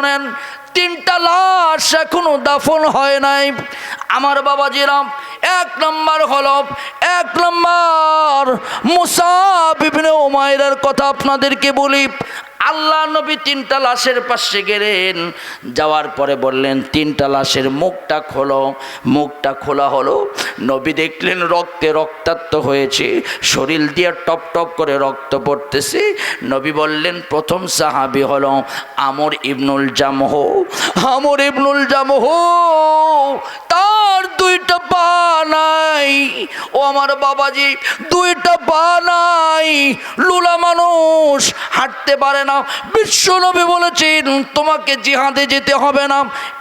শোনেন, 3টা লাশ এখনো দাফন হয় নাই। আমার বাবাজিরা, 1 নম্বর হলো মুসাব ইবনে উমাইরের কথা আপনাদেরকে বলি। আল্লাহ নবী 3টা লাশের পাশে গেলেন, যাওয়ার পরে বললেন 3টা লাশের মুখটা খোলো। মুখটা খোলা হলো, নবী দেখলেন রক্তে রক্তাক্ত হয়েছে, শরীর দিয়ে টপ টপ করে রক্ত পড়তেছে। নবী বললেন প্রথম সাহাবী হলো আমর ইবনুল জামহ। আমর ইবনুল জামহ, তার 2টা পা নাই। ও আমার বাবাজি, 2টা পা নাই, লুলা মানুষ, হাঁটতে পারে না। বিশ্বনবী বলেছেন তোমাকে জিহাদে যেতে হবে না,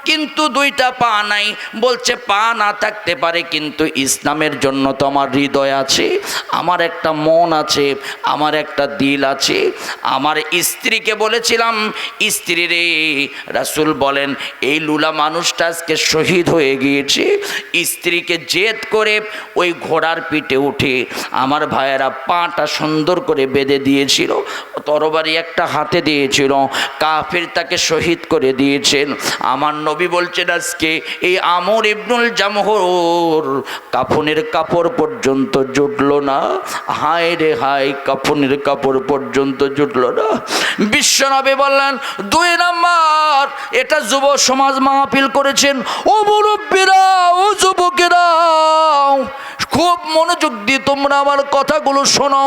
কিন্তু 2টা পা নাই। বলছে পা না থাকতে পারে, কিন্তু ইসলামের জন্য তো আমার হৃদয় আছে, আমার একটা মন আছে, আমার একটা দিল আছে। আমার স্ত্রীকে বলেছিলাম, স্ত্রী রে, রাসূল বলেন এই লুলা মানুষটা আজকে শহীদ হয়ে গিয়েছে। স্ত্রীকে জেদ করে ওই ঘোড়ার পিঠে উঠে আমার ভাইয়েরা পাটা সুন্দর করে বেঁধে দিয়েছিল, তরবারি একটা হাতে দিয়েছিল, কাফির তাকে শহীদ করে দিয়েছেন। আমার নবী বলছেন আজকে এই আমর ইবনুল জামহর কাফনের কাপড় পর্যন্ত জুটলো না। হায় রে হায়, কাফনের কাপড় পর্যন্ত জুটলো না। বিশ্বনবী বললেন 2 নম্বর, এটা যুব সমাজ মাহফিল করেছেন, ও মুরব্বীরা, ও যুবকেরা, খুব মনোযোগ দিয়ে তোমরা আমার কথাগুলো শোনো।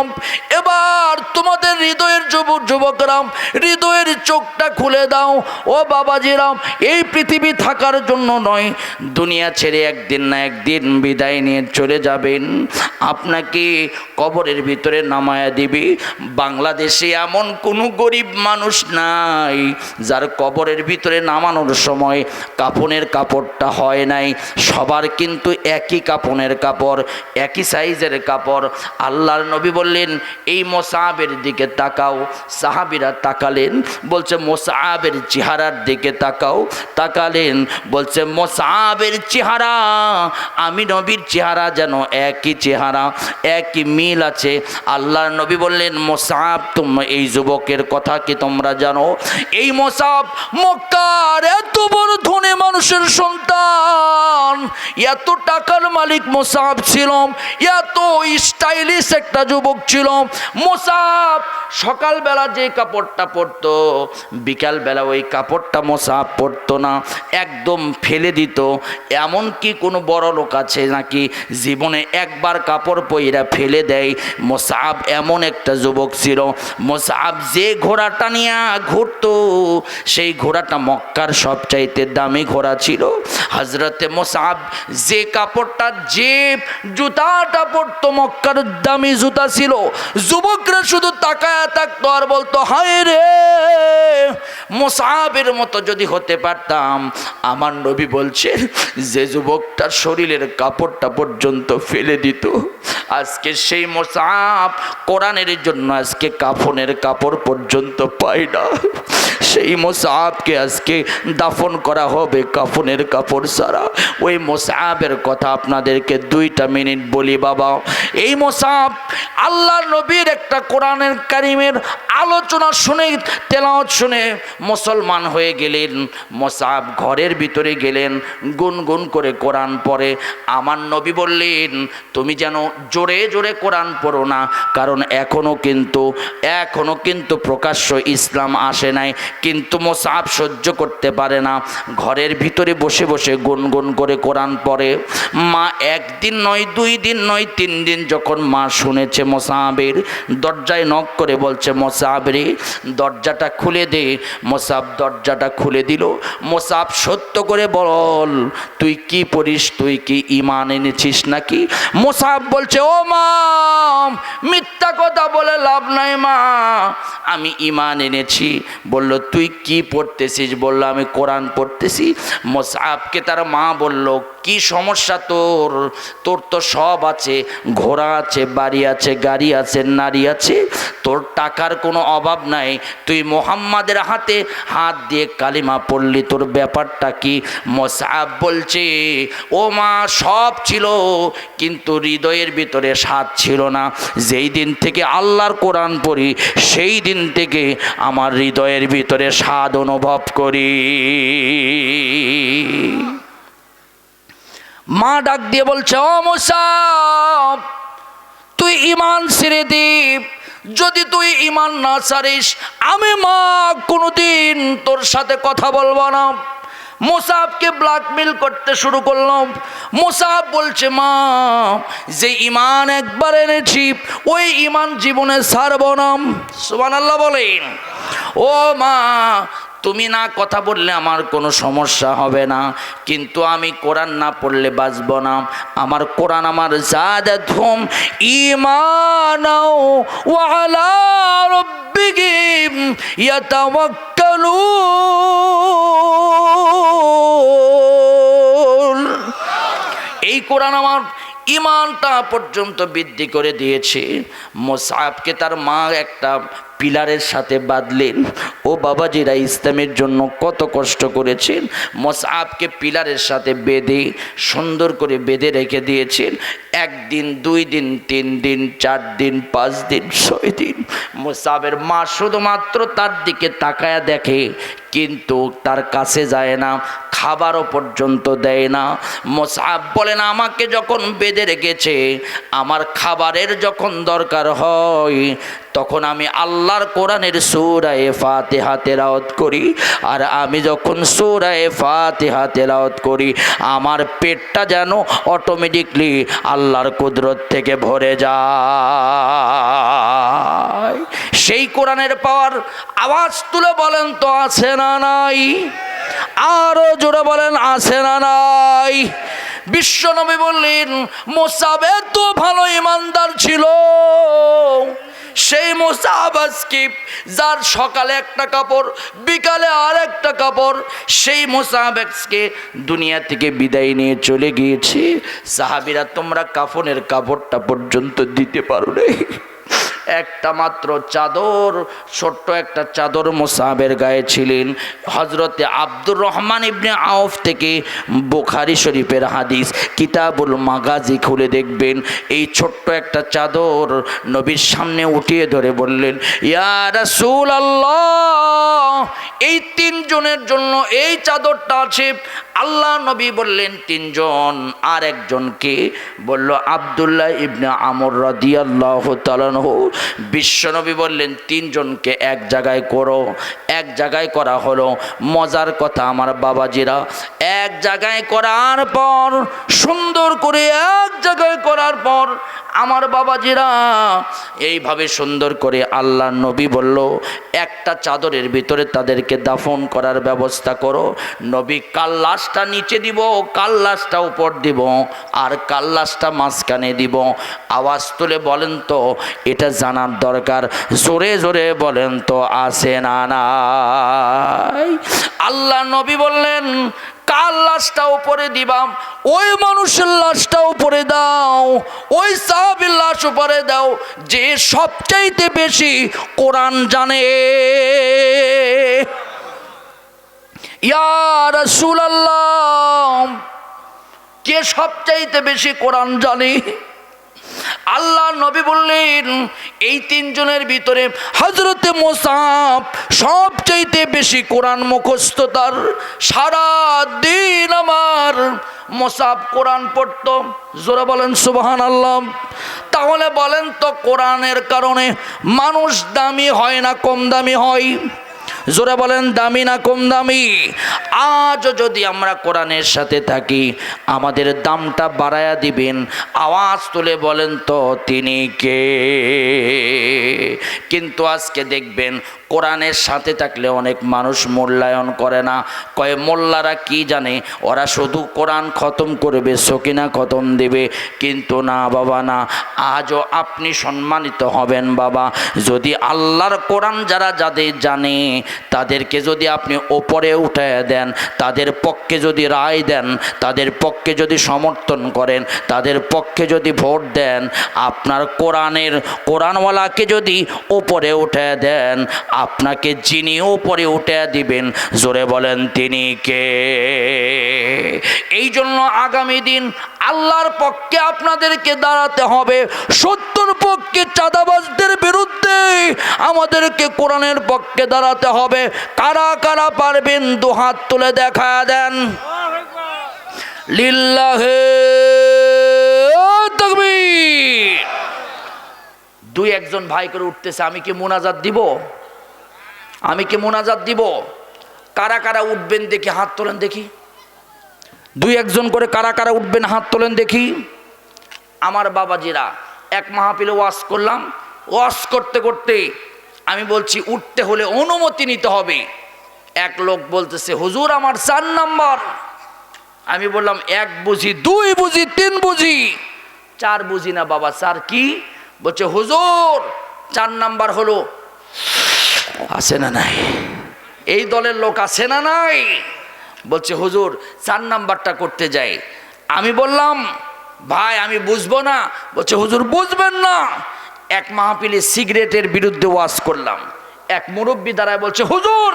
এবার তোমাদের হৃদয়ের যুবকরা, হৃদয়ের চোখটা খুলে দাও। ও বাবাজিরা, এই পৃথিবী থাকার জন্য নয়, দুনিয়া ছেড়ে একদিন না একদিন বিদায় নিয়ে চলে যাবেন। আপনাকে কবরের ভিতরে নামায়া দিবি। বাংলাদেশে এমন কোনো গরিব মানুষ নাই যার কবরের ভিতরে নামানোর সময় কাফনের কাপড়টা হয় নাই। সবার কিন্তু একই কাফনের কাপড়, একই সাইজের কাপড়। আল্লাহর নবী বললেন এই মুসাবের দিকে তাকাও। সাহাবীরা তাকালেন, বলছে মুসাবের চেহারার দিকে তাকাও। তাকালেন, বলছে মুসাবের চেহারা আমি নবীর চেহারা যেন একই চেহারা, একই মিল আছে। আল্লাহর নবী বললেন মুসাব, তোমরা এই যুবকের কথা কি তোমরা জানো? এই মুসাব মক্কার এত বড় ধনী মানুষের সন্তান, এত টাকার মালিক মুসাব ছিল, এত স্টাইলিশ একটা যুবক ছিল। মুসাব সকালবেলা যে কাপড়টা পরতো, বিকালবেলা ওই কাপড়টা মুসাব পরতো না, একদম ফেলে দিত। এমন কি কোনো বড় লোক আছে নাকি জীবনে একবার কাপড় পইরা ফেলে দেয়? মুসাব এমন একটা যুবক ছিল। মুসাব যে ঘোড়াটা নিয়ে ঘুরতো, সেই ঘোড়াটা মক্কার সবচাইতে দামি ঘোড়া ছিল। হযরতে মুসাব যে কাপড়টা, যে জুতাটা পরতো, মক্কার দামি জুতা ছিল। যুবকরা শুধু তাকায়া থাকতো আর বলতো হায় রে, মুসাবের মতো যদি হতে পারতাম। আমার নবী বলছে যে যুবকটার শরীরের কাপড়টা পর্যন্ত ফেলে দিত, আজকে সেই মুসাব কোরআনের জন্য আজকে কাফনের কাপড় পর্যন্ত পায় না। সেই মুসাবকে আজকে দাফন করা হবে কাফনের কাপড় ছাড়া। ওই মুসাবের কথা আপনাদেরকে 2টা মিনিট বলি বাবা। এই মুসাব আল্লাহর নবীর একটা কোরআনের কারিমের আলোচনা শুনে, তেলাওয়াত শুনে মুসলমান হয়ে গেলেন। মুসাব ঘরের ভিতরে গেলেন, গুনগুন করে কোরআন পড়ে। আমার নবী বললেন তুমি যেন জোরে জোরে কোরআন পড়ো না, কারণ এখনো কিন্তু প্রকাশ্য ইসলাম আসে নাই। কিন্তু মুসাব সহ্য করতে পারে না, ঘরের ভিতরে বসে বসে গুনগুন করে কোরআন পড়ে। মা 1 দিন নয়, 2 দিন নয়, 3 দিন যখন মা শুনেছে মুসাবের, দরজায় নক করে বলছে মুসাব রে, দরজাটা খুলে দে। মুসাব দরজাটা খুলে দিল। মুসাব সত্য করে বল, তুই কি পড়িস? তুই কি ঈমান এনেছিস নাকি? মুসাব বলছে ও মা, মিথ্যা কথা বলে লাভ নাই মা, আমি ঈমান এনেছি। বলল তুই কি পড়তেছিস? বলল আমি কোরআন পড়তেছি। মুসাবকে তার মা বলল কি সমস্যা তোর? তোর তো সব আছে, ঘোড়া আছে, বাড়ি আছে, গাড়ি আছে, নারী আছে, তোর টাকার কোনো অভাব নাই, তুই মুহাম্মাদের হাতে হাত দিয়ে কালিমা পড়লি, তোর ব্যাপারটা কি? মুসাব বলছে ও মা, সব ছিল কিন্তু হৃদয়ের ভিতরে স্বাদ ছিল না। যেই দিন থেকে আল্লাহর কোরআন পড়ি, সেই দিন থেকে আমার হৃদয়ের ভিতরে স্বাদ অনুভব করি। করি। মা ডাক দিয়ে বলছে, ও মুসাব, তুই ইমান ছেড়ে দে। যদি তুই ইমান না ছাড়িস, আমি মা কোনোদিন তোর সাথে কথা বলবো না। মুসাবকে ব্ল্যাকমেল করতে শুরু করলাম। মুসাব বলছে, মা, যে ইমান একবার এনেছি ওই ইমান জীবনে ছাড়ব না। সুবহানাল্লাহ বলেন। ও মা, তুমি না কথা বললে আমার কোনো সমস্যা হবে না, কিন্তু আমি কোরআন না পড়লে বাঁচব না। আমার কোরআন আমার জাদাতহুম ঈমানাও ওয়া আলা রাব্বিহিম ইয়াতাওয়াক্কালুন। এই কোরআন আমার ইমানটা পর্যন্ত বৃদ্ধি করে দিয়েছে। মুসআবকে তার মা একটা পিলারের সাথে বাঁধলেন। ও বাবাজিরা, ইসলামের জন্য কত কষ্ট করেছেন। মুসআবকে পিলারের সাথে বেঁধে সুন্দর করে বেঁধে রেখে দিয়েছেন। 1 দিন, 2 দিন, 3 দিন, 4 দিন, 5 দিন, 6 দিন মুসআবের মা শুধুমাত্র তার দিকে তাকায়া দেখে, কিন্তু তার কাছে যায় না, খাবারও পর্যন্ত দেয় না। মুসআব বলেন, আমাকে যখন বেঁধে রেখেছে, আমার খাবারের যখন দরকার হয় তখন আমি আল্লাহর কোরআনের সূরা ফাতিহা তেলাওয়াত করি। আর আমি যখন সূরা ফাতিহা তেলাওয়াত করি, আমার পেটটা যেন অটোমেটিকলি আল্লাহর কুদরত থেকে ভরে যায়। সেই কোরআনের পাওয়ার আওয়াজ তুলে বলেন তো আছে না নাই? আরো জোরে বলেন, আছে না নাই? বিশ্বনবী বললেন, মুসাব এত ভালো ইমানদার ছিল, সেই মুসাব আজকে যার সকালে একটা কাপড়, বিকালে আর একটা কাপড়, সেই মুসাব আজকে দুনিয়া থেকে বিদায় নিয়ে চলে গিয়েছে। সাহাবীরা, তোমরা কাফনের কাপড়টা পর্যন্ত দিতে পারো না। একটা মাত্র চাদর, ছোট্ট একটা চাদর মুসাবের গায়ে ছিলেন। হযরতে আব্দুর রহমান ইবনে আউফ থেকে বুখারী শরীফের হাদিস কিতাবুল মাগাজি খুলে দেখবেন, এই ছোট্ট একটা চাদর নবীর সামনে উঠিয়ে ধরে বললেন, ইয়া রাসূলুল্লাহ, এই 3 জনের জন্য এই চাদরটা আছে। আল্লাহ নবী বললেন 3 জন, আর একজনকে বলল আব্দুল্লাহ ইবনে আমর রাদিয়াল্লাহু তাআলা আনহু। বিশ্বনবী বললেন 3 জনকে এক জায়গায় করো। এক জায়গায় করা হলো। মজার কথা আমার বাবাজিরা, এক জায়গায় করার পর, সুন্দর করে এক জায়গায় করার পর আমার বাবাজিরা, এইভাবে সুন্দর করে আল্লাহ নবী বলল, একটা চাদরের ভিতরে তাদেরকে দাফন করার ব্যবস্থা করো। নবী কাল্লাসটা নিচে দিব, কাল্লাসটা উপর দিব, আর কাল্লাসটা মাঝখানে দিব। আওয়াজ তুলে বলেন তো, এটা জানার দরকার। জোরে জোরে বলেন তো, আছে না নাই? আল্লাহ নবী বললেন, কার লাশটা উপরে দিবাম, ওই মানুষের লাশটা উপরে দাও, ওই সাহাবীর লাশ উপরে দাও যে সবচাইতে বেশি কোরআন জানে। ইয়া রাসূলুল্লাহ, কে সবচাইতে বেশি কোরআন জানে? আল্লাহ নবী বললেন, এই 3 জনের ভিতরে হযরতে মুসাব সবচাইতে বেশি কোরআন মুখস্থ। তার সারা দিন আমার মুসাব কোরআন পড়তো। জোরে বলেন সুবহানাল্লাহ। তাহলে বলেন তো, কোরআনের কারণে মানুষ দামি হয় না কম দামি হয়? জোরে বলেন, দামি না কম দামি? আজও যদি আমরা কোরআনের সাথে থাকি, আমাদের দামটা বাড়ায়া দিবেন। আওয়াজ তুলে বলেন তো, তিনি কে? কিন্তু আজকে দেখবেন কোরআনের সাথে থাকলে অনেক মানুষ মূল্যায়ন করে না। কয়ে মোল্লারা কি জানে, ওরা শুধু কোরআন খতম করবে, সকিনা খতম দেবে। কিন্তু না বাবা, না। আজও আপনি সম্মানিত হবেন বাবা, যদি আল্লাহর কোরআন যাদের জানে তাদেরকে যদি আপনি ওপরে উঠায় দেন, তাদের পক্ষে যদি রায় দেন, তাদের পক্ষে যদি সমর্থন করেন, তাদের পক্ষে যদি ভোট দেন, আপনার কোরআনওয়ালাকে যদি ওপরে উঠায় দেন, আপনাকে যিনি উপরে উঠে দিবেন, জোরে বলেন তিনি কে? এই জন্য আগামী দিন আল্লাহর পক্ষে আপনাদেরকে দাঁড়াতে হবে, সত্যের পক্ষে চাঁদাবাজদের বিরুদ্ধে আমাদেরকে কোরআনের পক্ষে দাঁড়াতে হবে। কারা কারা পারবেন দু হাত তুলে দেখা দেন। লিল্লাহে তাকবীর। দুই একজন ভাই করে উঠতেছে, আমি কি মোনাজাত দিব? আমি কি মোনাজাত দিব? কারা কারা উঠবেন দেখি হাত তোলেন দেখি। দুই একজন করে কারা কারা উঠবেন হাত তোলেন দেখি। আমার বাবাজিরা, এক মাহফিলে ওয়াজ করলাম, ওয়াজ করতে করতে আমি বলছি উঠতে হলে অনুমতি নিতে হবে। এক লোক বলতেছে হুজুর আমার 4 নাম্বার। আমি বললাম 1 বুঝি, 2 বুঝি, 3 বুঝি, 4 বুঝি না বাবা। 4 কি? বলছে হুজুর 4 নাম্বার হলো, আছে না নাই? এই দলের লোক আছে না নাই? বলছে হুজুর 4 নাম্বারটা করতে যাই। আমি বললাম ভাই আমি বুঝবো না। বলছে হুজুর বুঝবেন না। এক মাহফিলে সিগারেটের বিরুদ্ধে ওয়াজ করলাম। এক মুরব্বী দাঁড়ায় বলছে হুজুর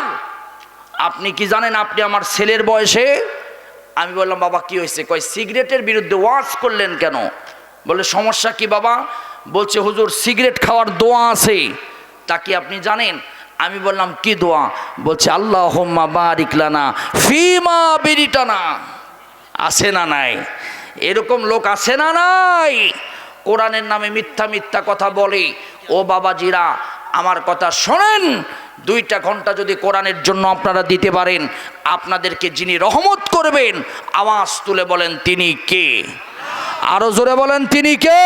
আপনি কি জানেন আপনি আমার ছেলের বয়সে? আমি বললাম বাবা কি হয়েছে? কয় সিগারেটের বিরুদ্ধে ওয়াজ করলেন কেন? বলে সমস্যা কি বাবা? বলছে হুজুর সিগারেট খাওয়ার দোয়া আছে, তা কি আপনি জানেন? আমি বললাম কি দোয়া? বলছে আল্লাহুম্মা বারিক লানা ফিমা বিরিটানা। আছে না নাই? এরকম লোক আছে না নাই? কোরআনের নামে মিথ্যা মিথ্যা কথা বলে। ও বাবাজিরা আমার কথা শোনেন, 2টা ঘন্টা যদি কোরআনের জন্য আপনারা দিতে পারেন, আপনাদেরকে যিনি রহমত করবেন, আওয়াজ তুলে বলেন তিনি কে? আরো জোরে বলেন তিনি কে?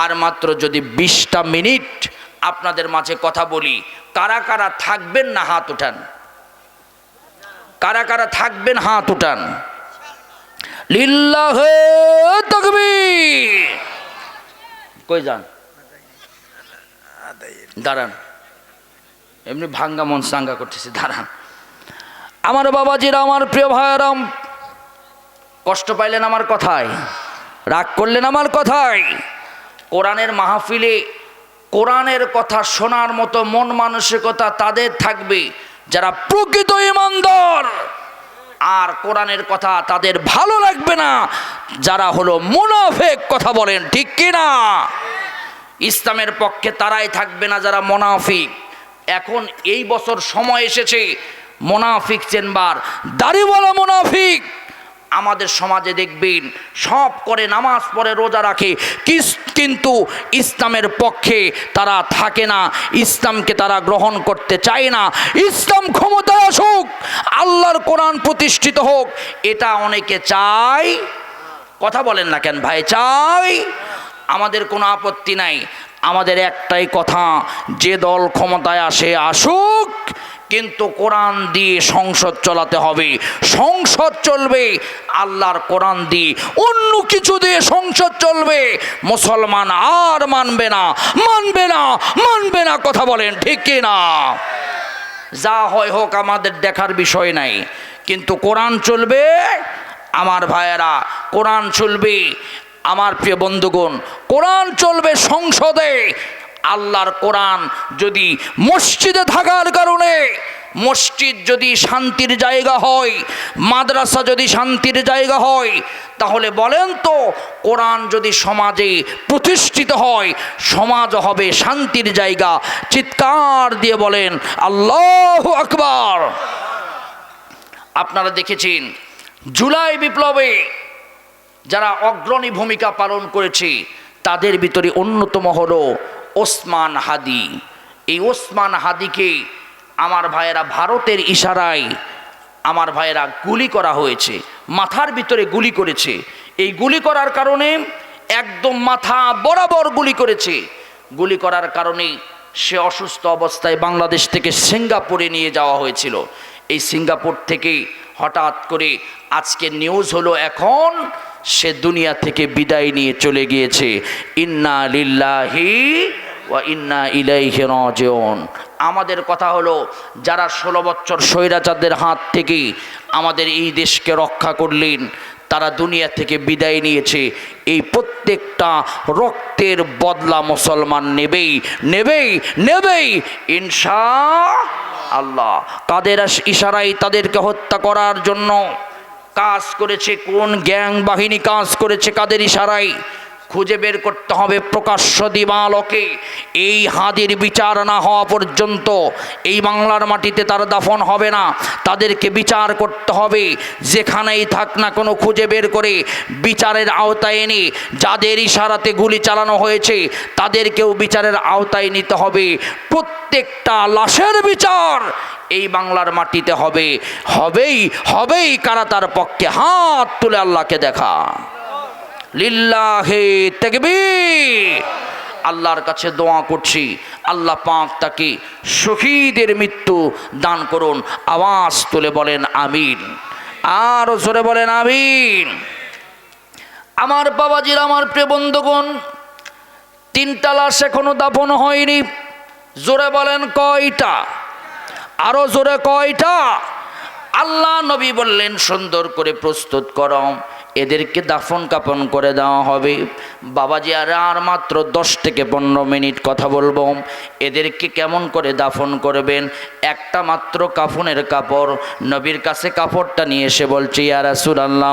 আর মাত্র যদি 20টা মিনিট আপনাদের মাঝে কথা বলি, কারা কারা থাকবেন না হাত উঠান। কারা কারা থাকবেন হাত উঠান। লিল্লাহে তাকবীর। কই যান? দাঁড়ান, এমনি ভাঙ্গা মন সাঙ্গা করতেছি, দাঁড়ান। আমার বাবাজিরা, আমার প্রিয় ভাইয়ারাম, কষ্ট পাইলেন আমার কথায়? রাগ করলেন আমার কথায়? কোরআনের মাহফিলে কোরআনের কথা শোনার মতো মন মানসিকতা তাদের থাকবে যারা প্রকৃত ঈমানদার। আর কোরআনের কথা তাদের ভালো লাগবে না যারা হলো মুনাফিক। কথা বলেন ঠিক কিনা? ইসলামের পক্ষে তারাই থাকবে না যারা মুনাফিক। এখন এই বছর সময় এসেছে মুনাফিক চেনবার। দাড়িওয়ালা মুনাফিক আমাদের সমাজে দেখবেন সব করে, নামাজ পড়ে, রোজা রাখে, কিন্তু ইসলামের পক্ষে তারা থাকে না। ইসলামকে তারা গ্রহণ করতে চায় না। ইসলাম ক্ষমতায় আসুক, আল্লাহর কোরআন প্রতিষ্ঠিত হোক, এটা অনেকে চায়। কথা বলেন না কেন ভাই? চাই। আমাদের কোনো আপত্তি নাই। আমাদের একটাই কথা, যে দল ক্ষমতায় আসে আসুক, কিন্তু কোরআন দিয়ে সংসদ চালাতে হবে। সংসদ চলবে আল্লাহর কোরআন দিয়ে। অন্য কিছু দিয়ে সংসদ চলবে মুসলমান আর মানবে না, মানবে না, মানবে না। কথা বলেন ঠিক কি না? যা হয় হোক আমাদের দেখার বিষয় নাই, কিন্তু কোরআন চলবে। আমার ভাইয়েরা, কোরআন চলবে। আমার প্রিয় বন্ধুগণ, কোরআন চলবে সংসদে। আল্লাহর কোরআন যদি মসজিদে থাকার কারণে, মসজিদ যদি শান্তির জায়গা হয়, মাদ্রাসা যদি শান্তির জায়গা হয়, তাহলে বলেন তো কোরআন যদি সমাজে প্রতিষ্ঠিত হয়, সমাজ হবে শান্তির জায়গা। চিৎকার দিয়ে বলেন আল্লাহু আকবার। আপনারা দেখেছেন জুলাই বিপ্লবে যারা অগ্রণী ভূমিকা পালন করেছে, তাদের ভিতরে অন্যতম হলো ওসমান হাদি। এই ওসমান হাদিকে আমার ভাইয়েরা ভারতের ইশারায় আমার ভাইয়েরা গুলি করা হয়েছে, মাথার ভিতরে গুলি করেছে। এই গুলি করার কারণে একদম মাথা বরাবর গুলি করেছে। গুলি করার কারণে সে অসুস্থ অবস্থায় বাংলাদেশ থেকে সিঙ্গাপুরে নিয়ে যাওয়া হয়েছিল। এই সিঙ্গাপুর থেকে হঠাৎ করে আজকে নিউজ হলো এখন সে দুনিয়া থেকে বিদায় নিয়ে চলে গিয়েছে। ইন্না লিল্লাহি ওয়া ইন্না ইলাইহি রাজিউন। আমাদের কথা হলো যারা 16 বছর স্বৈরাচারদের হাত থেকে আমাদের এই দেশকে রক্ষা করলেন, তারা দুনিয়া থেকে বিদায় নিয়েছে। এই প্রত্যেকটা রক্তের বদলা মুসলমান নেবেই, নেবেই, নেবেই ইনশাআল্লাহ। কাদের ইশারায় তাদেরকে হত্যা করার জন্য কাজ করেছে? কোন গ্যাং বাহিনী কাজ করেছে? কাদের ইশারায়? খুঁজে বের করতে হবে প্রকাশ্য দিবালোকে। এই হাদির বিচার না হওয়া পর্যন্ত এই বাংলার মাটিতে তার দাফন হবে না। তাদেরকে বিচার করতে হবে, যেখানেই থাক না কোনো খুঁজে বের করে বিচারের আওতায় এনে যাদের ইশারাতে গুলি চালানো হয়েছে তাদেরকেও বিচারের আওতায় নিতে হবে। প্রত্যেকটা লাশের বিচার এই বাংলার মাটিতে হবে, হবেই। কারা তার পক্ষে? হাত তুলে আল্লাহকে দেখা। লিল্লাহে তাকবীর। আল্লাহর কাছে দোয়া করছি, আল্লাহ পাক তাকে শহীদের মৃত্যু দান করুন। আওয়াজ তুলে বলেন আমিন, আর জোরে বলেন আমিন। আমার বাবাজির, আমার প্রিয় বন্ধুগণ, 3টা লাশ এখনো দাফন হয়নি। জোরে বলেন কয়টা? আরো জোরে কয়টা? আল্লাহ নবী বললেন সুন্দর করে প্রস্তুত করো, এদেরকে দাফন কাফন করে দেওয়া হবে। বাবাজি আর মাত্র 10 থেকে 15 মিনিট কথা বলবো। এদেরকে কেমন করে দাফন করবেন? একটা মাত্র কাফনের কাপড়, নবীর কাছে কাপড়টা নিয়ে এসে বলছে, ইয়া রাসূলুল্লাহ,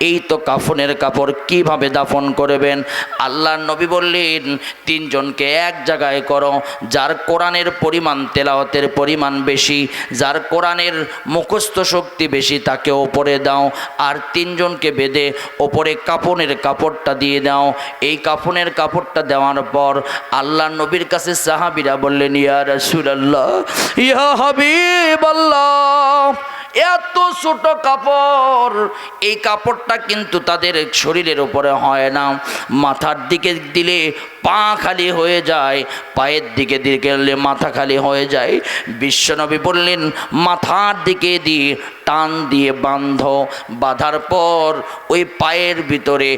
এই তো কাফনের কাপড়, কিভাবে দাফন করবেন? আল্লাহর নবী বললেন, 3 জনকে এক জায়গায় করো, যার কোরআনের পরিমাণ, তেলাওয়াতের পরিমাণ বেশি, যার কোরআনের মুখস্থ শক্তি বেশি, তাকে ওপরে দাও, আর 3 জনকে বেঁধে ওপরে কাফনের কাপড়টা দিয়ে দাও। এই কাফনের কাপড়টা দেওয়ার পর আল্লাহর নবীর কাছে সাহাবীরা বললেন, ইয়া রাসূলুল্লাহ, ইয়া হাবিবাল্লাহ, এত ছোট কাপড়, এই কাপড়টা কিন্তু তাদের শরীরের উপরে হয় না, মাথার দিকে দিলে পা খালি হয়ে যায়, পায়ের দিকে দিলে মাথা খালি হয়ে যায়। বিশ্বনবী বললেন, মাথার দিকে দিয়ে টান দিয়ে বাঁধো, বাঁধার পর ওই পায়ের ভিতরে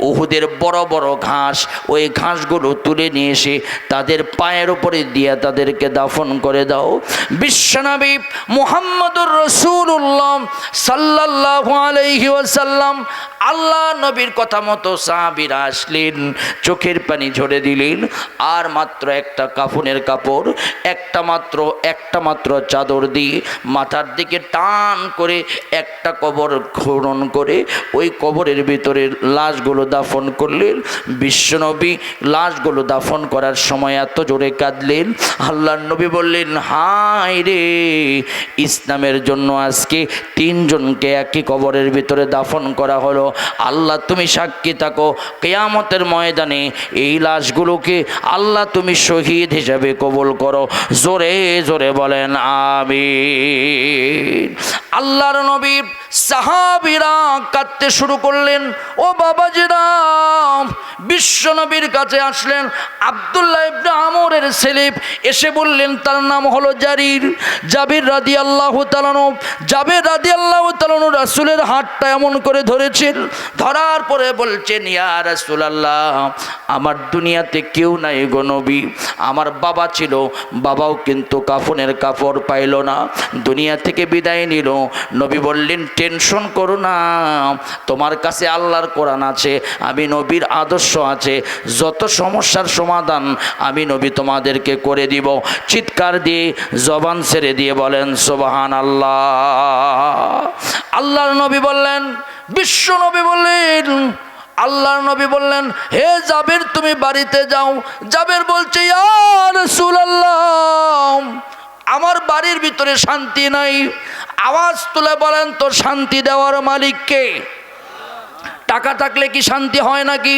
উহুদের বড় বড় ঘাস, ওই ঘাসগুলো তুলে নিয়ে এসে তাদের পায়ের উপরে দিয়ে তাদেরকে দাফন করে দাও। বিশ্বনবী মুহাম্মদুর রাসূলুল্লাহ সাল্লাল্লাহু আলাইহি ওয়াসাল্লাম আল্লাহ নবীর কথা মতো সাহাবীরা আসলেন, চোখের পানি ঝরে দিলেন, আর মাত্র একটা কাফনের কাপড়, একটা মাত্র চাদর দিয়ে মাথার দিকে টান করে একটা কবর খনন করে ওই কবরের ভিতরে লাশগুলো দাফন করলেন। বিশ্বনবী লাশগুলো দাফন করার সময় এত জোরে কাঁদলেন, আল্লাহর নবী বললেন, হায় রে, ইসলামের জন্য আজকে 3 জনকে একই কবরের ভিতরে দাফন করা হলো। আল্লাহ তুমি সাক্ষী থাকো, কিয়ামতের ময়দানে এই লাশগুলোকে আল্লাহ তুমি শহীদ হিসাবে কবুল করো। জোরে জোরে বলেন আমিন। আল্লাহর নবী সাহাবীরা কাঁদতে শুরু করলেন। ও বাবাজিরা, বিশ্ব নবীর কাছে আসলেন আব্দুল্লাহ ইবনে আমরের ছেলে, এসে বললেন, তার নাম হলো জাবির রাদিয়াল্লাহু তাআলা আনহু। জাবির রাদিয়াল্লাহু তাআলা আনহু রাসূলের হাতটা এমন করে ধরেছেন, ধরার পরে বলছেন, ইয়া রাসূলুল্লাহ, আমার দুনিয়াতে কেউ নাই গো নবী, আমার বাবা ছিল, বাবাও কিন্তু কাফনের কাপড় পাইল না, দুনিয়া থেকে বিদায় নিল। নবী বললেন, টেনশন করো না, তোমার কাছে আল্লাহর কোরআন আছে, আমি নবীর আদর্শ আছে, যত সমস্যার সমাধান আমি নবী তোমাদেরকে করে দিব। চিৎকার দিয়ে জবান ছেড়ে দিয়ে বলেন সুবহানাল্লাহ। আল্লাহর নবী বললেন, বিশ্ব নবী বললেন, আল্লাহর নবী বললেন, হে জাবির, তুমি বাড়িতে যাও। জাবির বলছে, ইয়া রাসূলুল্লাহ, আমার বাড়ির ভিতরে শান্তি নাই। আওয়াজ তুলে বলেন তো, শান্তি দেওয়ার মালিক কে? টাকা থাকলে কি শান্তি হয় নাকি?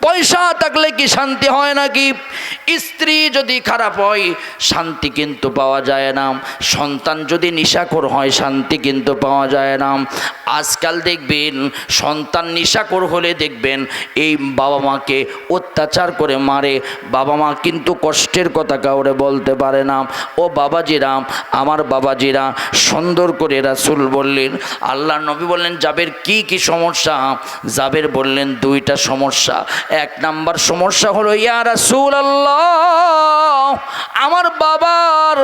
পয়সা থাকলে কি শান্তি হয় নাকি? স্ত্রী যদি খারাপ হয় শান্তি কিন্তু পাওয়া যায় না, সন্তান যদি নেশাখোর হয় শান্তি কিন্তু পাওয়া যায় না। আজকাল দেখবেন সন্তান নেশাখোর হলে দেখবেন এই বাবা মাকে অত্যাচার করে মারে, বাবা মা কিন্তু কষ্টের কথা কাউরে বলতে পারে না। ও বাবাজিরা, আমার বাবাজিরা, সুন্দর করে রাসূল বললেন, আল্লাহর নবী বললেন, জাবের কি সমস্যা? জাবের বললেন, 2টা সমস্যা। 1 নাম্বার সমস্যা হলো, ইয়া রাসূলুল্লাহ, আমার বাবার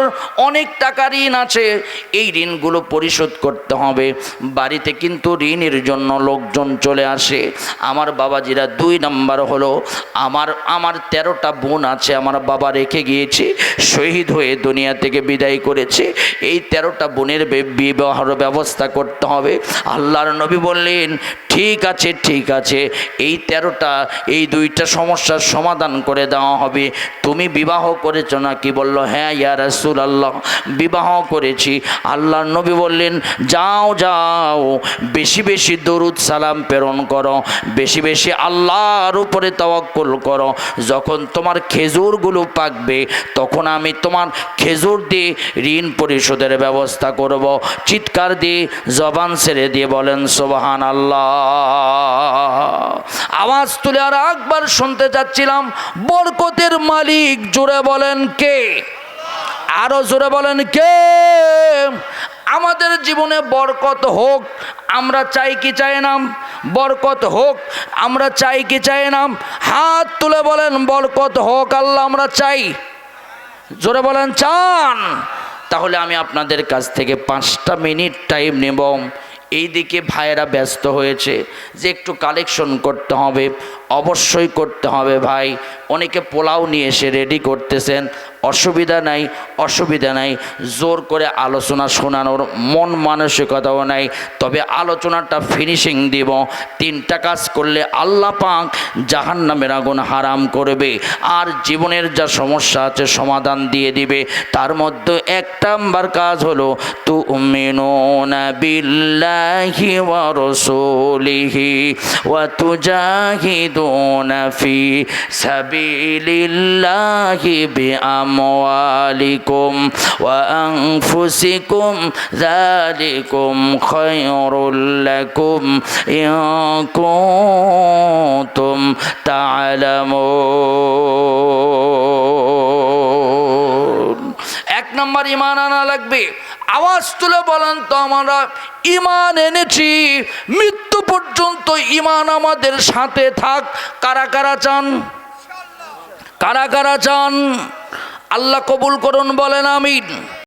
অনেক টাকা ঋণ আছে, এই ঋণগুলো পরিশোধ করতে হবে। বাড়িতে কিন্তু ঋণের জন্য লোকজন চলে আসে। আমার বাবাজিরা 2 নাম্বার হলো আমার 13টা বোন আছে, আমার বাবা রেখে গিয়েছে, শহীদ হয়ে দুনিয়া থেকে বিদায় করেছে। এই 13টা বোনের বিবাহের ব্যবস্থা করতে হবে। আল্লাহর নবী বললেন ঠিক আছে ঠিক আছে, এই 13টা এই 2টা সমস্যার সমাধান করে দেওয়া হবে। তুমি বিবাহ করেছো নাকি? বলল হ্যাঁ ইয়া রাসূলুল্লাহ, বিবাহ করেছি। আল্লাহর নবী বললেন যাও যাও, বেশি বেশি দরুদ সালাম প্রেরণ করো, বেশি বেশি আল্লাহর উপরে তাওয়াক্কুল করো। যখন তোমার খেজুরগুলো পাকবে তখন আমি তোমার খেজুর দিয়ে ঋণ পরিশোধের ব্যবস্থা করব। চিৎকার দিয়ে জবান ছেড়ে দিয়ে বলেন সুবহানাল্লাহ। আওয়াজ তুলে আর একবার শুনতে চাচ্ছিলাম, বরকতের মালিক জোরে বলেন কে? আরো জোরে বলেন কে? আমাদের জীবনে বরকত হোক আমরা চাই কি চাই না? বরকত হোক আমরা চাই কি চাই না? হাত তুলে বলেন বরকত হোক আল্লাহ আমরা চাই। জোরে বলেন চান? তাহলে আমি আপনাদের কাছ থেকে 5টা মিনিট টাইম নেব। এইদিকে ভাইয়েরা ব্যস্ত হয়েছে যে একটু কালেকশন করতে হবে, অবশ্যই করতে হবে ভাই। অনেকে পোলাও নিয়ে এসে রেডি করতেছেন, অসুবিধা নাই অসুবিধা নাই, জোর করে আলোচনা শোনানোর মন মানসিকতাও নাই। তবে আলোচনাটা ফিনিশিং দিব। 3টা কাজ করলে আল্লাহ পাক জাহান্নামের আগুন হারাম করবে আর জীবনের যা সমস্যা আছে সমাধান দিয়ে দিবে। তার মধ্যে 1 নাম্বার কাজ হলো তুমিনুনা বিল্লাহি ওয়া রাসূলিহি ওয়া তুজাহিদুনা ফি সাবিলিল্লাহি বিআমওয়ালিকুম ওয়া আনফুসিকুম যালিকুম খায়রুল লাকুম ইন কুনতুম তা'লামুন। 1 নাম্বার ঈমান আনা লাগবে। আওয়াজ তুলে বলেন তো আমরা ঈমান এনেছি, মৃত্যু পর্যন্ত ঈমান আমাদের সাথে থাক। কারা কারা চান? কারা কারা চান? আল্লাহ কবুল করুন, বলেন আমিন।